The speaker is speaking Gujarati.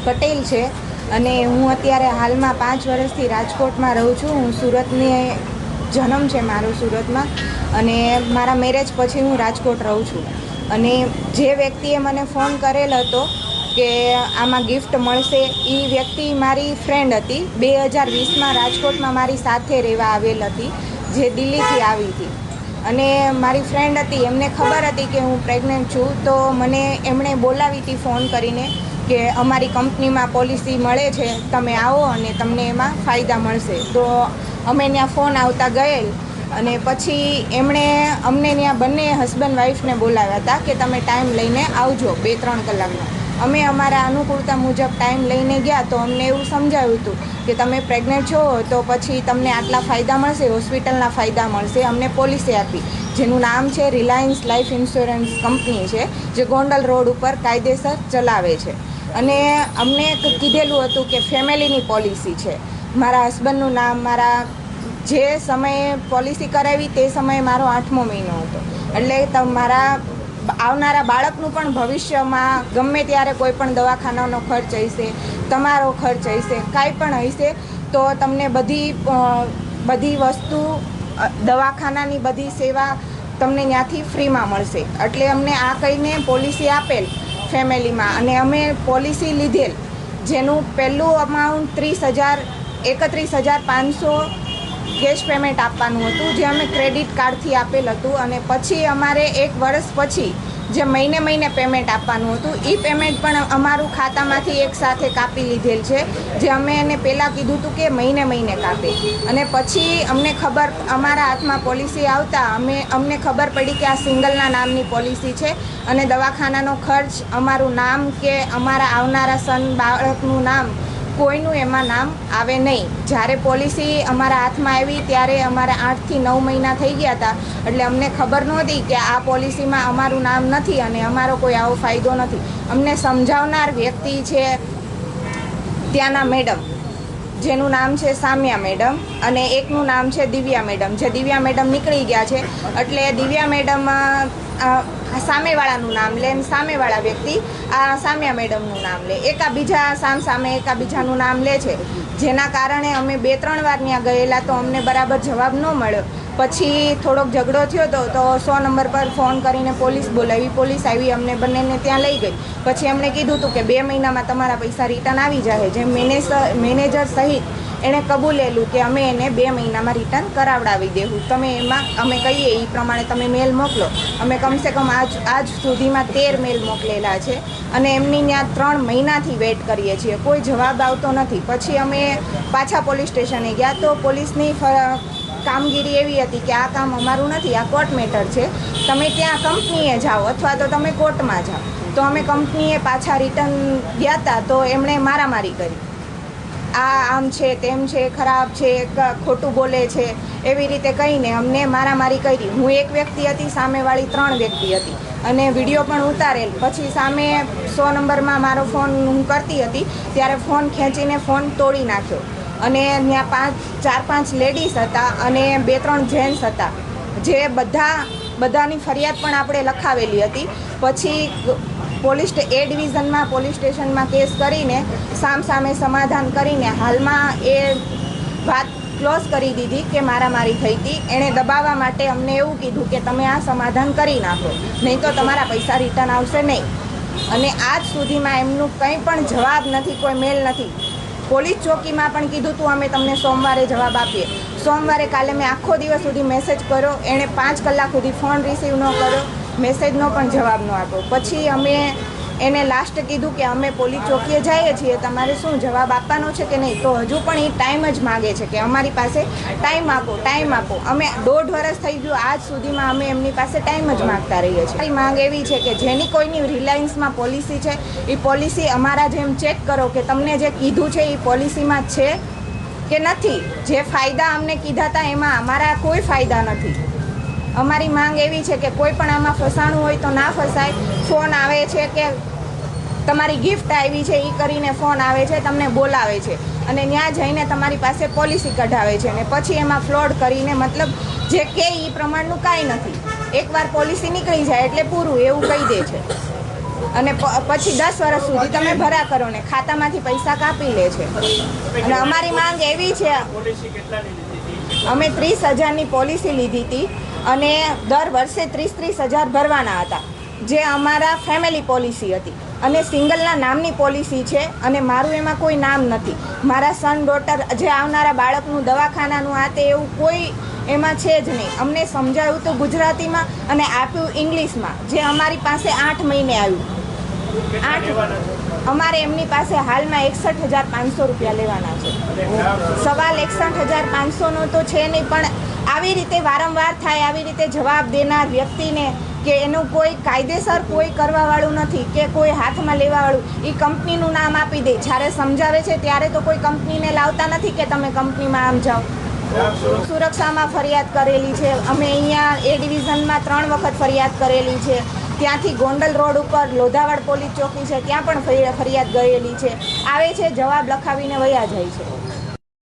પટેલ છે અને હું અત્યારે હાલમાં 5 વર્ષથી રાજકોટમાં રહું છું. હું સુરતની જન્મ છે મારો સુરતમાં અને મારા મેરેજ પછી હું રાજકોટ રહું છું. અને જે વ્યક્તિએ મને ફોન કરેલ હતો કે આમાં ગિફ્ટ મળશે, એ વ્યક્તિ મારી ફ્રેન્ડ હતી. 2020માં રાજકોટમાં મારી સાથે રહેવા આવેલ હતી, જે દિલ્હીથી આવી હતી. અને મારી ફ્રેન્ડ હતી, એમને ખબર હતી કે હું પ્રેગ્નન્ટ છું, તો મને એમણે બોલાવી હતી ફોન કરીને કે અમારી કંપનીમાં પોલિસી મળે છે, તમે આવો અને તમને એમાં ફાયદા મળશે. તો અમે ત્યાં ફોન આવતા ગયેલ અને પછી એમણે અમને ત્યાં બંને હસબન્ડ વાઈફને બોલાવ્યા હતા કે તમે ટાઈમ લઈને આવજો 2-3 કલાકનો. અમે અમારા અનુકૂળતા મુજબ ટાઈમ લઈને ગયા તો અમને એવું સમજાવ્યું હતું કે તમે પ્રેગ્નન્ટ છો તો પછી તમને આટલા ફાયદા મળશે, હોસ્પિટલના ફાયદા મળશે. અમને પોલિસી આપી જેનું નામ છે રિલાયન્સ લાઈફ ઇન્સ્યોરન્સ કંપની છે, જે ગોંડલ રોડ ઉપર કાયદેસર ચલાવે છે. અને અમને કીધેલું હતું કે ફેમિલીની પોલિસી છે. મારા હસબન્ડનું નામ, મારા જે સમયે પોલિસી કરાવી તે સમયે મારો 8મો મહિનો હતો. એટલે મારા આવનારા બાળકનું પણ ભવિષ્યમાં ગમે ત્યારે કોઈ પણ દવાખાનાનો ખર્ચ હશે, તમારો ખર્ચ હશે, કાંઈ પણ હશે તો તમને બધી વસ્તુ, દવાખાનાની બધી સેવા તમને ત્યાંથી ફ્રીમાં મળશે. એટલે અમને આ કહીને પોલિસી આપેલ ફેમિલીમાં અને અમે પોલિસી લીધેલ, જેનું પહેલું અમાઉન્ટ 31,500 કેશ પેમેન્ટ આપવાનું હતું, જે અમે ક્રેડિટ કાર્ડથી આપેલ હતું. અને પછી અમારે 1 વર્ષ પછી જે મહિને પેમેન્ટ આપવાનું હતું, એ પેમેન્ટ પણ અમારું ખાતામાંથી એક સાથે કાપી લીધેલ છે, જે અમે એને પહેલાં કીધું હતું કે મહિને કાપે. અને પછી અમને ખબર, અમારા હાથમાં પોલિસી આવતા અમને ખબર પડી કે આ સિંગલના નામની પોલિસી છે અને દવાખાનાનો ખર્ચ, અમારું નામ કે અમારા આવનારા સન બાળકનું નામ, કોઈનું એમાં નામ આવે નહીં. જ્યારે પોલિસી અમારા હાથમાં આવી ત્યારે અમારે 8 થી 9 મહિના થઈ ગયા હતા. એટલે અમને ખબર નહોતી કે આ પોલિસીમાં અમારું નામ નથી અને અમારો કોઈ આવો ફાયદો નથી. અમને સમજાવનાર વ્યક્તિ છે ત્યાંના મેડમ, જેનું નામ છે સામ્યા મેડમ, અને એકનું નામ છે દિવ્યા મેડમ. જે દિવ્યા મેડમ નીકળી ગયા છે, એટલે દિવ્યા મેડમ સામેવાળાનું નામ લે, સામેવાળા વ્યક્તિ આ સામ્યા મેડમનું નામ લે, એકાબીજા સામે એકાબીજાનું નામ લે છે. જેના કારણે અમે 2-3 વાર ત્યાં ગયેલા તો અમને બરાબર જવાબ ન મળ્યો. પછી થોડોક ઝઘડો થયો હતો તો 100 નંબર પર ફોન કરીને પોલીસ બોલાવી. પોલીસ આવી, અમને બંનેને ત્યાં લઈ ગઈ. પછી એમણે કીધું હતું કે 2 મહિનામાં તમારા પૈસા રિટર્ન આવી જાય. જેમ મેનેજર સહિત એણે કબૂલેલું કે અમે એને 2 મહિનામાં રિટર્ન કરાવડાવી દેવું. તમે એમાં અમે કહીએ એ પ્રમાણે તમે મેલ મોકલો. અમે કમસે કમ આજ સુધીમાં 13 મેલ મોકલેલા છે અને એમની ત્યાં 3 મહિનાથી વેઇટ કરીએ છીએ, કોઈ જવાબ આવતો નથી. પછી અમે પાછા પોલીસ સ્ટેશને ગયા તો પોલીસની કામગીરી એવી હતી કે આ કામ અમારું નથી, આ કોર્ટ મેટર છે, તમે ત્યાં કંપનીએ જાઓ અથવા તો તમે કોર્ટમાં જાઓ. તો અમે કંપનીએ પાછા રિટર્ન ગયા હતા તો એમણે મારામારી કરી, આ આમ છે, તેમ છે, ખરાબ છે, ખોટું બોલે છે, એવી રીતે કહીને અમને મારામારી કરી. હું એક વ્યક્તિ હતી, સામેવાળી 3 વ્યક્તિ હતી અને વિડીયો પણ ઉતારેલ. પછી સામે 100 નંબરમાં મારો ફોન હું કરતી હતી ત્યારે ફોન ખેંચીને ફોન તોડી નાખ્યો. અને ત્યાં 4-5 લેડીઝ હતા અને 2-3 જેન્ટ્સ હતા, જે બધાની ફરિયાદ પણ આપણે લખાવેલી હતી. પછી A ડિવિઝનમાં પોલીસ સ્ટેશનમાં કેસ કરીને સામે સમાધાન કરીને હાલમાં એ વાત ક્લોઝ કરી દીધી કે મારામારી થઈ હતી. એણે દબાવવા માટે અમને એવું કીધું કે તમે આ સમાધાન કરી નાખો, નહીં તો તમારા પૈસા રિટર્ન આવશે નહીં. અને આજ સુધીમાં એમનું કંઈ પણ જવાબ નથી, કોઈ મેલ નથી. પોલીસ ચોકીમાં પણ કીધું હતું અમે તમને સોમવારે જવાબ આપીએ. સોમવારે કાલે મેં આખો દિવસ સુધી મેસેજ કર્યો, એણે 5 કલાક સુધી ફોન રિસીવ ન કર્યો, મેસેજનો પણ જવાબ ન આપ્યો. પછી અમે એને લાસ્ટ કીધું કે અમે પોલીસ ચોકીએ જઈએ છીએ, તમારે શું જવાબ આપવાનો છે કે નહીં? તો હજુ પણ એ ટાઈમ જ માગે છે કે અમારી પાસે ટાઈમ આપો. અમે 1.5 વર્ષ થઈ ગયું, આજ સુધીમાં અમે એમની પાસે ટાઈમ જ માગતા રહીએ છીએ. મારી માંગ એવી છે કે જેની કોઈની રિલાયન્સમાં પોલિસી છે, એ પોલિસી અમારા જેમ ચેક કરો કે તમને જે કીધું છે એ પોલિસીમાં છે કે નથી. જે ફાયદા અમને કીધા હતા એમાં અમારા કોઈ ફાયદા નથી. અમારી માંગ એવી છે કે કોઈ પણ આમાં ફસાણું હોય તો ના ફસાય. ફોન આવે છે કે તમારી ગિફ્ટ આવી છે એ કરીને ફોન આવે છે, તમને બોલાવે છે અને ત્યાં જઈને તમારી પાસે પોલિસી કઢાવે છે અને પછી એમાં ફ્રોડ કરીને, મતલબ જે કે એ પ્રમાણનું કાંઈ નથી. એકવાર પોલિસી નીકળી જાય એટલે પૂરું એવું કહી દે છે. અને પછી 10 વર્ષ સુધી તમે ભરા કરો ને ખાતામાંથી પૈસા કાપી લે છે. અને અમારી માંગ એવી છે, અમે 30,000ની પોલિસી લીધી હતી અને દર વર્ષે 30,000 ભરવાના હતા, જે અમારા ફેમિલી પોલિસી હતી અને સિંગલના નામની પોલિસી છે અને મારું એમાં કોઈ નામ નથી. મારા સન ડોટર જે આવનારા બાળકનું દવાખાનાનું આ તે એવું કોઈ એમાં છે જ નહીં. અમને સમજાવ્યું તો ગુજરાતીમાં અને આપ્યું ઇંગ્લિશમાં, જે અમારી પાસે 8 મહિને આવ્યું. અમારે એમની પાસે હાલમાં 61,500 રૂપિયા લેવાના છે. સવાલ 61,500નો તો છે નહીં, પણ આવી રીતે વારંવાર થાય, આવી રીતે જવાબ દેનાર વ્યક્તિને કે એનું કોઈ કાયદેસર કોઈ કરવાવાળું નથી કે કોઈ હાથમાં લેવાવાળું, એ કંપનીનું નામ આપી દે. જ્યારે સમજાવે છે ત્યારે તો કોઈ કંપનીને લાવતા નથી કે તમે કંપનીમાં આમ જાઓ. સુરક્ષામાં ફરિયાદ કરેલી છે અમે, અહીંયા એ ડિવિઝનમાં 3 વખત ફરિયાદ કરેલી છે. ત્યાંથી ગોંડલ રોડ ઉપર લોધાવાડ પોલીસ ચોકી છે, ત્યાં પણ ફરિયાદ ગયેલી છે. આવે છે, જવાબ લખાવીને વયા જાય છે.